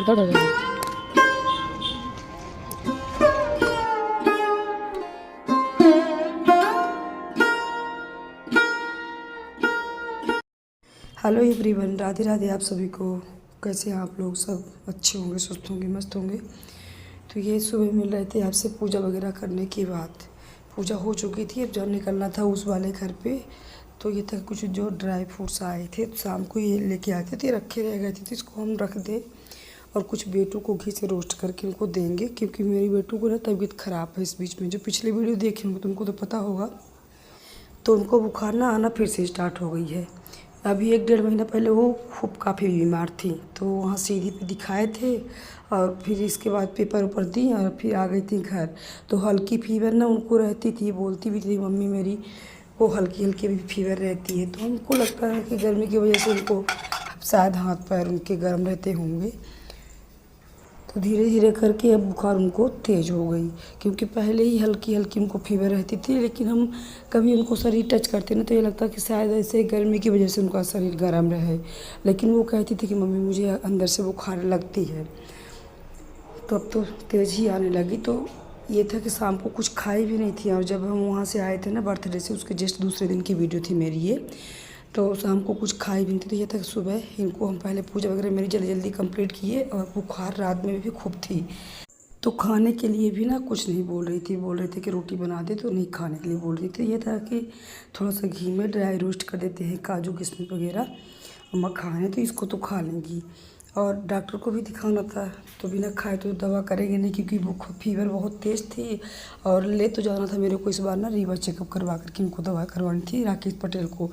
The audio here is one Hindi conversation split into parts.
दौड़ दौड़। हेलो एवरीवन, राधे राधे आप सभी को। कैसे हैं आप लोग? सब अच्छे होंगे, स्वस्थ होंगे, मस्त होंगे। तो ये सुबह मिल रहे थे आपसे पूजा वगैरह करने के बाद। पूजा हो चुकी थी, अब जब निकलना था उस वाले घर पे। तो ये था कुछ जो ड्राई फ्रूट्स आए थे, तो शाम को ये लेके आए थे, रखे रह गए थे, तो इसको हम रख दें और कुछ बेटों को घी से रोस्ट करके उनको देंगे। क्योंकि मेरी बेटों को ना तबीयत ख़राब है इस बीच में। जो पिछले वीडियो देखे होंगे तुमको तो पता होगा, तो उनको बुखार ना आना फिर से स्टार्ट हो गई है। अभी 1-1.5 महीना पहले वो खूब काफ़ी बीमार थी, तो वहाँ सीधी पे दिखाए थे और फिर इसके बाद पेपर ऊपर दी और फिर आ गई थी घर। तो हल्की फीवर ना उनको रहती थी, बोलती भी थी मम्मी मेरी वो हल्की हल्की भी फीवर रहती है। तो हमको लगता है कि गर्मी की वजह से उनको शायद हाथ पैर उनके गर्म रहते होंगे। तो धीरे धीरे करके अब बुखार उनको तेज़ हो गई, क्योंकि पहले ही हल्की हल्की उनको फीवर रहती थी। लेकिन हम कभी उनको शरीर टच करते ना तो ये लगता कि शायद ऐसे गर्मी की वजह से उनका शरीर गर्म रहे। लेकिन वो कहती थी कि मम्मी मुझे अंदर से बुखार लगती है। तो अब तो तेज़ ही आने लगी। तो ये था कि शाम को कुछ खाई भी नहीं थी। और जब हम वहाँ से आए थे ना बर्थडे से, उसके जस्ट दूसरे दिन की वीडियो थी मेरी ये। तो शाम को कुछ खाई भी नहीं थी। तो ये था कि सुबह इनको हम पहले पूजा वगैरह मेरी जल्दी जल्दी कंप्लीट किए, और बुखार रात में भी खूब थी। तो खाने के लिए भी ना कुछ नहीं बोल रही थी, बोल रहे थे कि रोटी बना दे, तो नहीं खाने के लिए बोल रही थी। ये था कि थोड़ा सा घी में ड्राई रोस्ट कर देते हैं काजू किशमिश वगैरह, मखान है तो इसको तो खा लेंगी। और डॉक्टर को भी दिखाना था, तो बिना खाए तो दवा करेंगे नहीं, क्योंकि वो फीवर बहुत तेज़ थी। और ले तो जाना था मेरे को इस बार ना रीवा चेकअप करवा करके उनको दवा करवानी थी, राकेश पटेल को,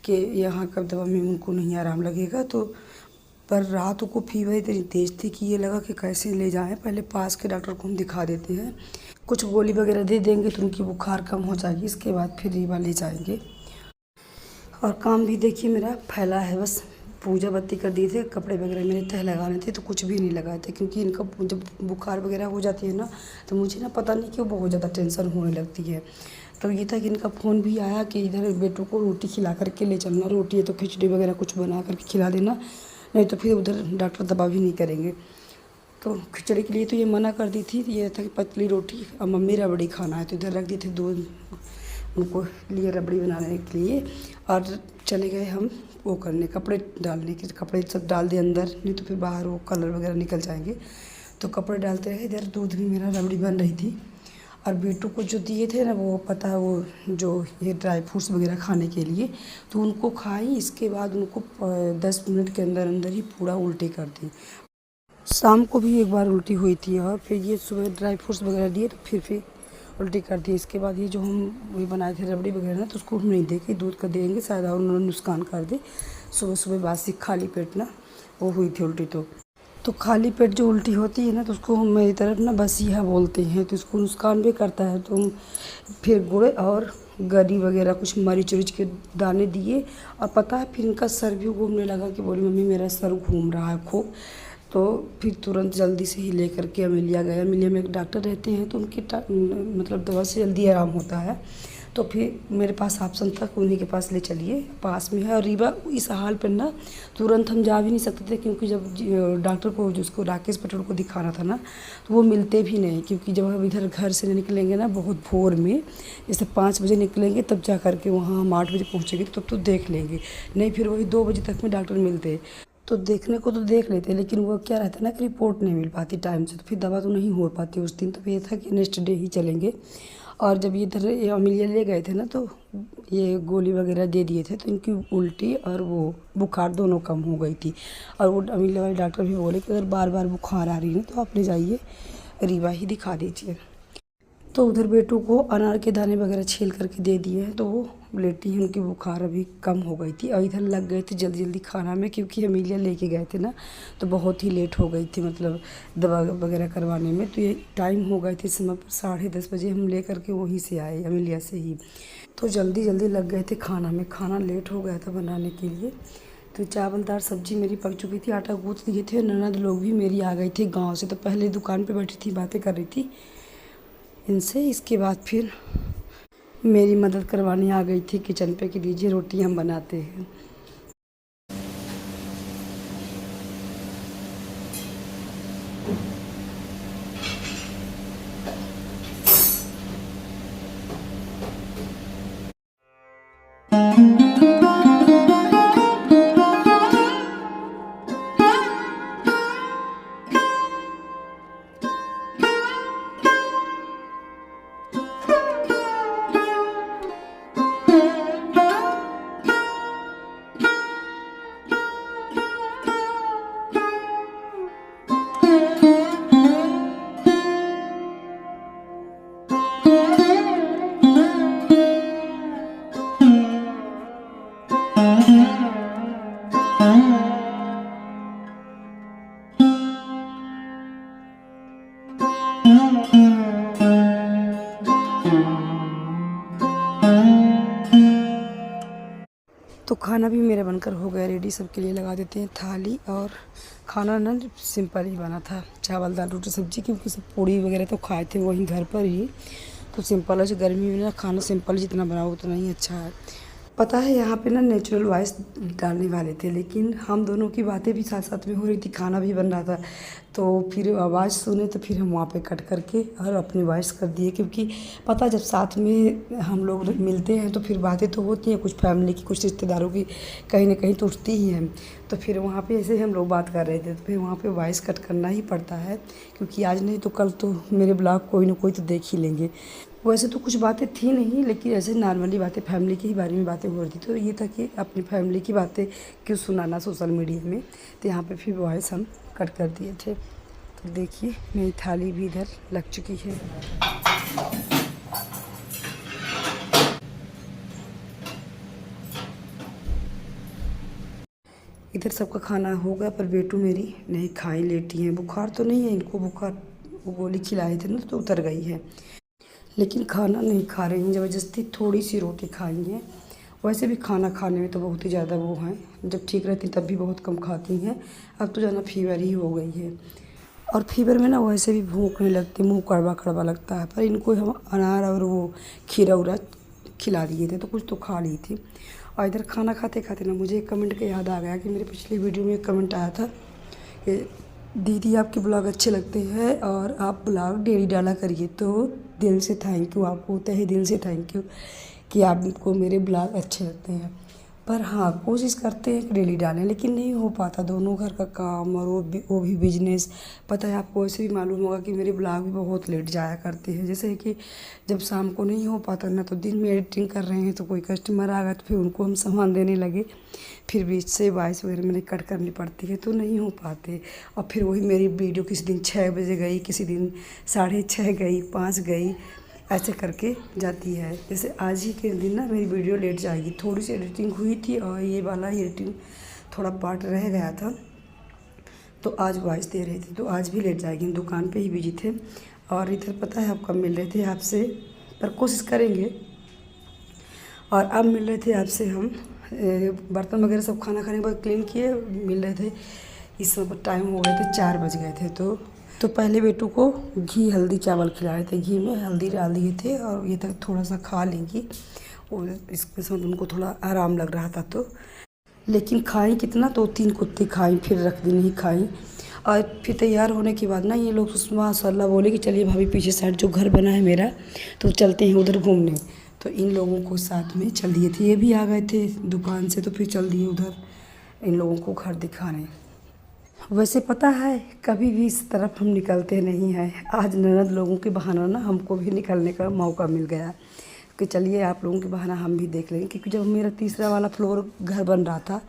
कि यहाँ का दवा में उनको नहीं आराम लगेगा। तो पर रात को फीवर इतनी तेज़ थी कि ये लगा कि कैसे ले जाएं, पहले पास के डॉक्टर को हम दिखा देते हैं, कुछ गोली वगैरह दे देंगे तो उनकी बुखार कम हो जाएगी, इसके बाद फिर रीवा ले जाएंगे। और काम भी देखिए मेरा फैला है, बस पूजा बत्ती कर दिए थे, कपड़े वगैरह मेरे तह लगाने थे तो कुछ भी नहीं लगाए थे। क्योंकि इनका जब बुखार वगैरह हो जाती है ना, तो मुझे ना पता नहीं क्यों बहुत ज़्यादा टेंशन होने लगती है। तो ये था कि इनका फ़ोन भी आया कि इधर बेटों को रोटी खिला करके ले चलना, रोटी है तो खिचड़ी वगैरह कुछ बना करके खिला देना, नहीं तो फिर उधर डॉक्टर दवा भी नहीं करेंगे। तो खिचड़ी के लिए तो ये मना कर दी थी। ये था कि पतली रोटी और मम्मी रबड़ी खाना है, तो इधर रख दिए थे दूध उनको लिए रबड़ी बनाने के लिए। और चले गए हम वो करने, कपड़े डालने के, कपड़े सब डाल दिए अंदर, नहीं तो फिर बाहर वो कलर वगैरह निकल जाएंगे। तो कपड़े डालते रहे, इधर दूध भी मेरा रबड़ी बन रही थी। और बेटों को जो दिए थे ना, वो पता है वो जो ये ड्राई फ्रूट्स वगैरह खाने के लिए, तो उनको खाई। इसके बाद उनको 10 मिनट के अंदर अंदर ही पूरा उल्टी कर दी। शाम को भी एक बार उल्टी हुई थी, और फिर ये सुबह ड्राई फ्रूट्स वगैरह दिए तो फिर उल्टी कर दी। इसके बाद ये जो हम वही बनाए थे रबड़ी वगैरह ना, तो उसको हम नहीं देंगे, दूध का देंगे, शायद और उन्होंने नुकसान कर दे। सुबह सुबह बासी खाली पेट ना वो हुई थी उल्टी। तो खाली पेट जो उल्टी होती है ना, तो उसको हम मेरी तरफ ना बसिया बोलते हैं, तो उसको नुकसान भी करता है। तो हम फिर गुड़ और गरी वगैरह कुछ मरीच उरीच के दाने दिए। और पता है फिर इनका सर भी घूमने लगा, कि बोली मम्मी मेरा सर घूम रहा है खूब। तो फिर तुरंत जल्दी से ही लेकर के अमेलिया गए। अमेलिया में एक डॉक्टर रहते हैं, तो उनकी मतलब दवा से जल्दी आराम होता है। तो फिर मेरे पास ऑप्शन था कि उन्हीं के पास ले चलिए, पास में है। और रीवा इस हाल पर ना तुरंत हम जा भी नहीं सकते थे, क्योंकि जब डॉक्टर को जिसको राकेश पटेल को दिखाना था ना, तो वो मिलते भी नहीं। क्योंकि जब हम इधर घर से निकलेंगे ना बहुत भोर में, जैसे 5 बजे निकलेंगे तब जा करके वहाँ हम 8 बजे पहुँचेंगे, तब तो देख लेंगे, नहीं फिर वही 2 बजे तक में डॉक्टर मिलते। तो देखने को तो देख लेते, लेकिन वो क्या रहता है ना कि रिपोर्ट नहीं मिल पाती टाइम से, तो फिर दवा तो नहीं हो पाती उस दिन। तो ये था कि नेक्स्ट डे ही चलेंगे। और जब ये इधर अमिलिया ले गए थे ना, तो ये गोली वगैरह दे दिए थे, तो इनकी उल्टी और वो बुखार दोनों कम हो गई थी। और वो अमिलिया वाले डॉक्टर भी बोले कि अगर बार बार बुखार आ रही है तो आप ले जाइए रीवा ही दिखा दीजिए। तो उधर बेटों को अनार के दाने वगैरह छील करके दे दिए हैं, तो वो लेटी हैं, उनकी बुखार अभी कम हो गई थी। और इधर लग गए थे जल्दी जल्दी खाना में, क्योंकि अमीलिया लेके गए थे ना, तो बहुत ही लेट हो गई थी, मतलब दवा वगैरह करवाने में। तो ये टाइम हो गए थे समय पर 10:30 बजे हम ले करके वहीं से आए अमीलिया से ही। तो जल्दी जल्दी लग गए थे खाना में, खाना लेट हो गया था बनाने के लिए। तो चावल दाल सब्जी मेरी पक चुकी थी, आटा गूँथ दिए थे। ननद लोग भी मेरी आ गई थी गाँव से, तो पहले दुकान पर बैठी थी, बातें कर रही थी इनसे। इसके बाद फिर मेरी मदद करवाने आ गई थी किचन पे कि दीजिए रोटी हम बनाते हैं। तो खाना भी मेरा बनकर हो गया रेडी। सबके लिए लगा देते हैं थाली। और खाना ना सिंपल ही बना था, चावल दाल रोटी सब्जी, क्योंकि सब पूड़ी वगैरह तो खाए थे वहीं घर पर ही। तो सिंपल है, गर्मी में ना खाना सिंपल जितना बनाओ उतना ही अच्छा है। पता है यहाँ पे ना नेचुरल वॉइस डालने वाले थे, लेकिन हम दोनों की बातें भी साथ साथ में हो रही थी, खाना भी बन रहा था। तो फिर आवाज़ सुने तो फिर हम वहाँ पे कट करके और अपनी वॉइस कर दिए, क्योंकि पता जब साथ में हम लोग मिलते हैं तो फिर बातें तो होती हैं, कुछ फैमिली की कुछ रिश्तेदारों की कहीं ना कहीं तो उठती ही हैं। तो फिर वहाँ पे ऐसे हम लोग बात कर रहे थे, तो फिर वहाँ पे वॉइस कट करना ही पड़ता है, क्योंकि आज नहीं तो कल तो मेरे ब्लॉग कोई ना कोई तो देख ही लेंगे। वैसे तो कुछ बातें थी नहीं, लेकिन ऐसे नॉर्मली बातें फैमिली के ही बारे में बातें हो रही थी। तो ये था कि अपनी फैमिली की बातें क्यों सुनाना सोशल मीडिया में। तो यहाँ पे फिर वॉइस हम कट कर दिए थे। तो देखिए मेरी थाली भी इधर लग चुकी है। इधर सबका खाना हो गया, पर बेटू मेरी नहीं खाई, लेटी हैं। बुखार तो नहीं है इनको, बुखार वो गोली खिलाए थे ना तो उतर गई है, लेकिन खाना नहीं खा रही हैं। ज़बरदस्ती थोड़ी सी रोटी खाई हैं। वैसे भी खाना खाने में तो बहुत ही ज़्यादा वो हैं, जब ठीक रहती तब भी बहुत कम खाती हैं। अब तो ज़्यादा फीवर ही हो गई है, और फीवर में ना वैसे भी भूख नहीं लगती, मुंह कड़वा कड़वा लगता है। पर इनको हम अनार और वो खीरा उरा खिला दिए थे तो कुछ तो खा ली थी। और इधर खाना खाते खाते ना मुझे एक कमेंट का याद आ गया कि मेरे पिछली वीडियो में एक कमेंट आया था कि दीदी आपके ब्लॉग अच्छे लगते हैं और आप ब्लॉग डेली डाला करिए। तो दिल से थैंक यू, आपको तहे दिल से थैंक यू कि आपको मेरे ब्लॉग अच्छे लगते हैं। पर हाँ, कोशिश करते हैं कि डेली डालें, लेकिन नहीं हो पाता, दोनों घर का काम और वो भी बिजनेस। पता है आपको, ऐसे भी मालूम होगा कि मेरे ब्लॉग भी बहुत लेट जाया करते हैं। जैसे कि जब शाम को नहीं हो पाता ना, तो दिन में एडिटिंग कर रहे हैं तो कोई कस्टमर आ गया तो फिर उनको हम सामान देने लगे, फिर बीच से वॉइस वगैरह मैंने कट करनी पड़ती है, तो नहीं हो पाते। और फिर वही मेरी वीडियो किसी दिन 6 बजे गई, किसी दिन 6:30 गई, 5 गई, ऐसे करके जाती है। जैसे आज ही के दिन ना मेरी वीडियो लेट जाएगी, थोड़ी सी एडिटिंग हुई थी और ये वाला एडिटिंग थोड़ा पार्ट रह गया था, तो आज वॉइस दे रहे थे, तो आज भी लेट जाएगी। हम दुकान पे ही बिजी थे। और इधर पता है आप कब मिल रहे थे आपसे, पर कोशिश करेंगे। और अब मिल रहे थे आपसे हम, बर्तन वगैरह सब खाना खाने के बाद क्लीन किए, मिल रहे थे। इस समय टाइम हो गए थे 4 बज गए थे। तो पहले बेटू को घी हल्दी चावल खिलाए थे, घी में हल्दी डाल दिए थे, और ये तक थोड़ा सा खा लेंगी, और इसके साथ उनको थोड़ा आराम लग रहा था। तो लेकिन खाई कितना, 2-3 कुत्ते खाई, फिर रख दी नहीं खाई। और फिर तैयार होने के बाद ना ये लोग माशाल्लाह बोले कि चलिए भाभी पीछे साइड जो घर बना है मेरा, तो चलते हैं उधर घूमने। तो इन लोगों को साथ में चल दिए थे, ये भी आ गए थे दुकान से, तो फिर चल दिए उधर इन लोगों को घर दिखाने। वैसे पता है कभी भी इस तरफ हम निकलते नहीं हैं। आज ननद लोगों के बहाना ना हमको भी निकलने का मौका मिल गया कि चलिए आप लोगों के बहाना हम भी देख लेंगे। क्योंकि जब मेरा तीसरा वाला फ्लोर घर बन रहा था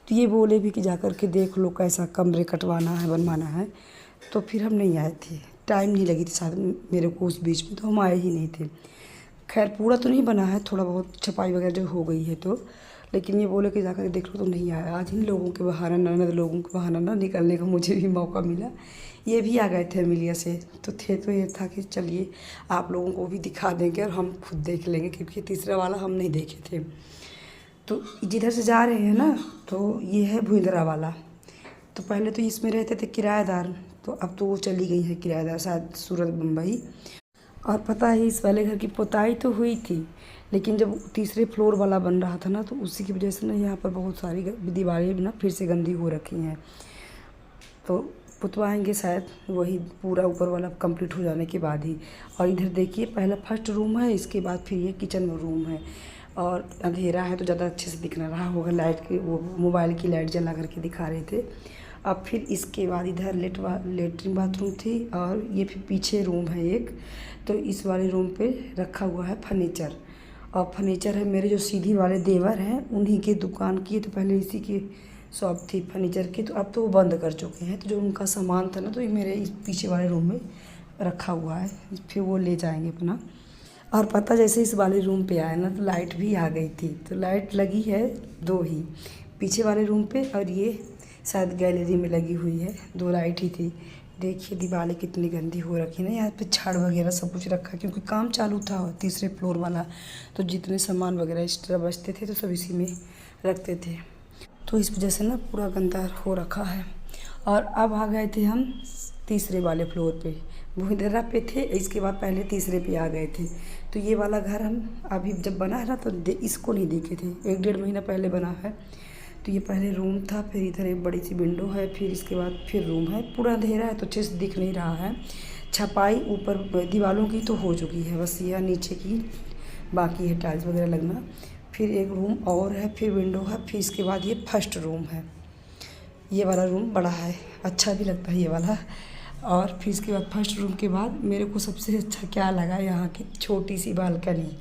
तो ये बोले भी कि जा कर के देख लो कैसा कमरे कटवाना है बनवाना है, तो फिर हम नहीं आए थे, टाइम नहीं लगी थी शायद मेरे को उस बीच में, तो हम आए ही नहीं थे। खैर पूरा तो नहीं बना है, थोड़ा बहुत छपाई वगैरह जो हो गई है, तो लेकिन ये बोले कि जाकर देख लो, तो नहीं आया। आज इन लोगों के बहाना, ननद लोगों के बहाना ना निकलने का मुझे भी मौका मिला। ये भी आ गए थे अमेलिया से, तो ये था कि चलिए आप लोगों को भी दिखा देंगे और हम खुद देख लेंगे, क्योंकि तीसरा वाला हम नहीं देखे थे। तो जिधर से जा रहे हैं ना, तो ये है भुइंदरा वाला। तो पहले तो इसमें रहते थे किराएदार, तो अब तो वो चली गई है किराएदार, शायद सूरत बम्बई। और पता है इस वाले घर की पुताई तो हुई थी, लेकिन जब तीसरे फ्लोर वाला बन रहा था ना, तो उसी की वजह से ना यहाँ पर बहुत सारी दीवारें ना फिर से गंदी हो रखी हैं। तो पुतवाएंगे शायद वही पूरा ऊपर वाला कंप्लीट हो जाने के बाद ही। और इधर देखिए पहला फर्स्ट रूम है, इसके बाद फिर ये किचन रूम है, और अंधेरा है तो ज़्यादा अच्छे से दिख ना रहा होगा, लाइट की वो मोबाइल की लाइट जला करके दिखा रहे थे। अब फिर इसके बाद इधर लेटरिन बाथरूम थी, और ये फिर पीछे रूम है एक। तो इस वाले रूम पे रखा हुआ है फर्नीचर, और फर्नीचर है मेरे जो सीधी वाले देवर हैं उन्हीं की दुकान की, तो पहले इसी की शॉप थी फर्नीचर की, तो अब तो वो बंद कर चुके हैं। तो जो उनका सामान था ना, तो ये मेरे इस पीछे वाले रूम में रखा हुआ है, फिर वो ले जाएंगे अपना। और पता जैसे इस वाले रूम पे आए ना, तो लाइट भी आ गई थी। तो लाइट लगी है 2 ही, पीछे वाले रूम पे, और ये शायद गैलरी में लगी हुई है, 2 लाइट ही थी। देखिए दीवारें कितनी गंदी हो रखी है ना, यहाँ पे छड़ वगैरह सब कुछ रखा है क्योंकि काम चालू था तीसरे फ्लोर वाला, तो जितने सामान वगैरह एक्स्ट्रा बचते थे तो सब इसी में रखते थे, तो इस वजह से ना पूरा गंदा हो रखा है। और अब आ गए थे हम तीसरे वाले फ्लोर पे, भूइंदरा पे थे, इसके बाद पहले तीसरे पे आ गए थे। तो ये वाला घर हम अभी जब बना है ना तो इसको नहीं देखे थे, 1-1.5 महीना पहले बना है। तो ये पहले रूम था, फिर इधर एक बड़ी सी विंडो है, फिर इसके बाद फिर रूम है। पूरा अंधेरा है तो अच्छे से दिख नहीं रहा है। छपाई ऊपर दीवारों की तो हो चुकी है, बस यह नीचे की बाकी है टाइल्स वगैरह लगना। फिर एक रूम और है, फिर विंडो है, फिर इसके बाद ये फर्स्ट रूम है। ये वाला रूम बड़ा है, अच्छा भी लगता है ये वाला। और फिर इसके बाद फर्स्ट रूम के बाद मेरे को सबसे अच्छा क्या लगा, यहाँ की छोटी सी बालकनी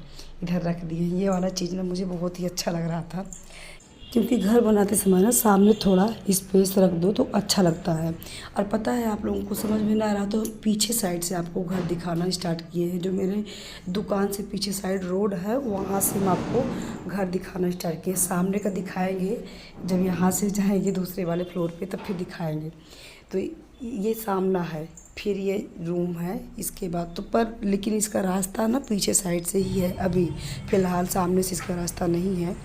इधर रख दी है। ये वाला चीज़ ना मुझे बहुत ही अच्छा लग रहा था, क्योंकि घर बनाते समय ना सामने थोड़ा स्पेस रख दो तो अच्छा लगता है। और पता है आप लोगों को समझ में ना आ रहा तो पीछे साइड से आपको घर दिखाना स्टार्ट किए हैं। जो मेरे दुकान से पीछे साइड रोड है वहाँ से हम आपको घर दिखाना स्टार्ट किए। सामने का दिखाएंगे जब यहाँ से जाएंगे दूसरे वाले फ्लोर पे, तब फिर दिखाएंगे। तो ये सामना है, फिर ये रूम है इसके बाद तो, पर लेकिन इसका रास्ता ना पीछे साइड से ही है, अभी फ़िलहाल सामने से इसका रास्ता नहीं है।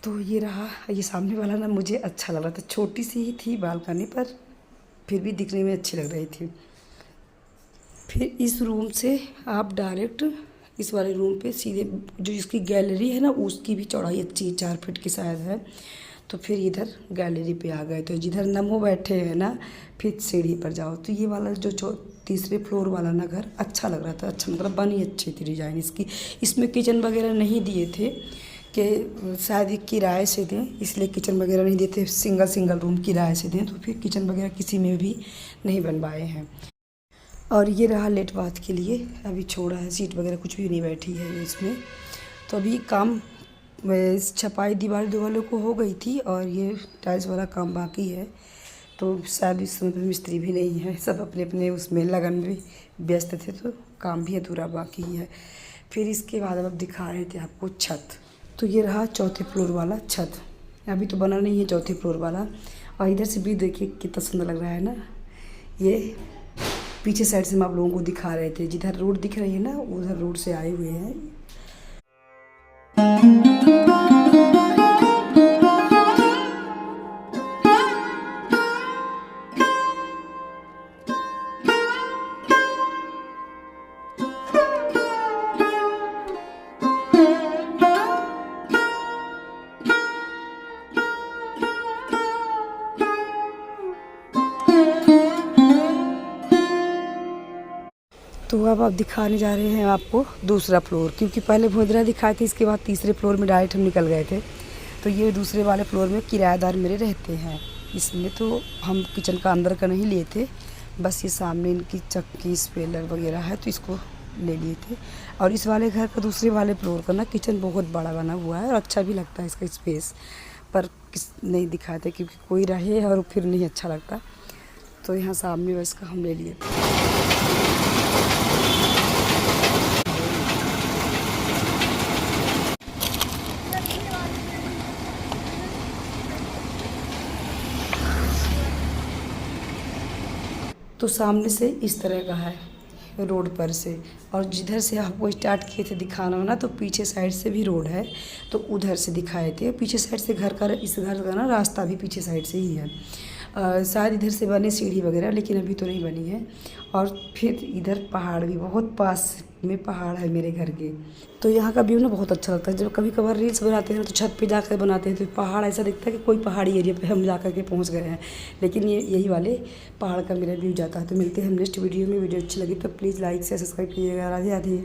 तो ये रहा, ये सामने वाला ना मुझे अच्छा लग रहा था, छोटी सी ही थी बालकनी पर फिर भी दिखने में अच्छी लग रही थी। फिर इस रूम से आप डायरेक्ट इस वाले रूम पे सीधे जो इसकी गैलरी है ना उसकी भी चौड़ाई अच्छी 4 फीट की शायद है। तो फिर इधर गैलरी पे आ गए, तो जिधर नमो बैठे हैं ना फिर सीढ़ी पर जाओ। तो ये वाला जो तीसरे फ्लोर वाला ना घर अच्छा लग रहा था, अच्छा मतलब बनी अच्छी थी डिज़ाइन इसकी। इसमें किचन वगैरह नहीं दिए थे कि शायद किराए से दें, इसलिए किचन वगैरह नहीं देते, सिंगल रूम किराए से दें, तो फिर किचन वगैरह किसी में भी नहीं बनवाए हैं। और ये रहा लेट बाथ के लिए, अभी छोड़ा है, सीट वगैरह कुछ भी नहीं बैठी है इसमें। तो अभी काम छपाई दीवारों को हो गई थी और ये टाइल्स वाला काम बाकी है। तो शायद इस समय पे मिस्त्री भी नहीं है, सब अपने अपने उसमें लगन में व्यस्त थे, तो काम भी अधूरा बाकी है। फिर इसके बाद अब दिखा रहे थे आपको छत। तो ये रहा चौथे फ्लोर वाला छत, अभी तो बना नहीं है चौथे फ्लोर वाला। और इधर से भी देखिए कितना सुंदर लग रहा है ना। ये पीछे साइड से हम आप लोगों को दिखा रहे थे, जिधर रोड दिख रही है ना उधर रोड से आए हुए हैं। तो अब आप दिखाने जा रहे हैं आपको दूसरा फ्लोर, क्योंकि पहले भोदरा दिखाए थे, इसके बाद तीसरे फ्लोर में डायरेक्ट हम निकल गए थे। तो ये दूसरे वाले फ्लोर में किराएदार मेरे रहते हैं, इसलिए तो हम किचन का अंदर का नहीं लिए थे, बस ये सामने इनकी चक्की स्पेलर वगैरह है तो इसको ले लिए थे। और इस वाले घर का दूसरे वाले फ्लोर का ना किचन बहुत बड़ा बना हुआ है और अच्छा भी लगता है इसका स्पेस, पर नहीं दिखाते क्योंकि कोई रहे और फिर नहीं अच्छा लगता। तो यहाँ सामने बस का हम ले लिए थे। तो सामने से इस तरह का है रोड पर से, और जिधर से आपको स्टार्ट किए थे दिखाना ना तो पीछे साइड से भी रोड है, तो उधर से दिखाए थे। पीछे साइड से घर का, इस घर का ना रास्ता भी पीछे साइड से ही है। शायद इधर से बने सीढ़ी वगैरह, लेकिन अभी तो नहीं बनी है। और फिर इधर पहाड़ भी बहुत पास में पहाड़ है मेरे घर के, तो यहाँ का व्यू ना बहुत अच्छा लगता है। जब कभी कभार रील्स बनाते हैं तो छत पे जाकर बनाते हैं तो पहाड़ ऐसा दिखता है कि कोई पहाड़ी एरिया पे हम जा कर के पहुँच गए हैं, लेकिन ये यही वाले पहाड़ का मेरा व्यू जाता है। तो मिलते हैं हम नेक्स्ट वीडियो में। वीडियो अच्छी लगी तो प्लीज़ लाइक से सब्सक्राइब कीजिएगा। राधे राधे।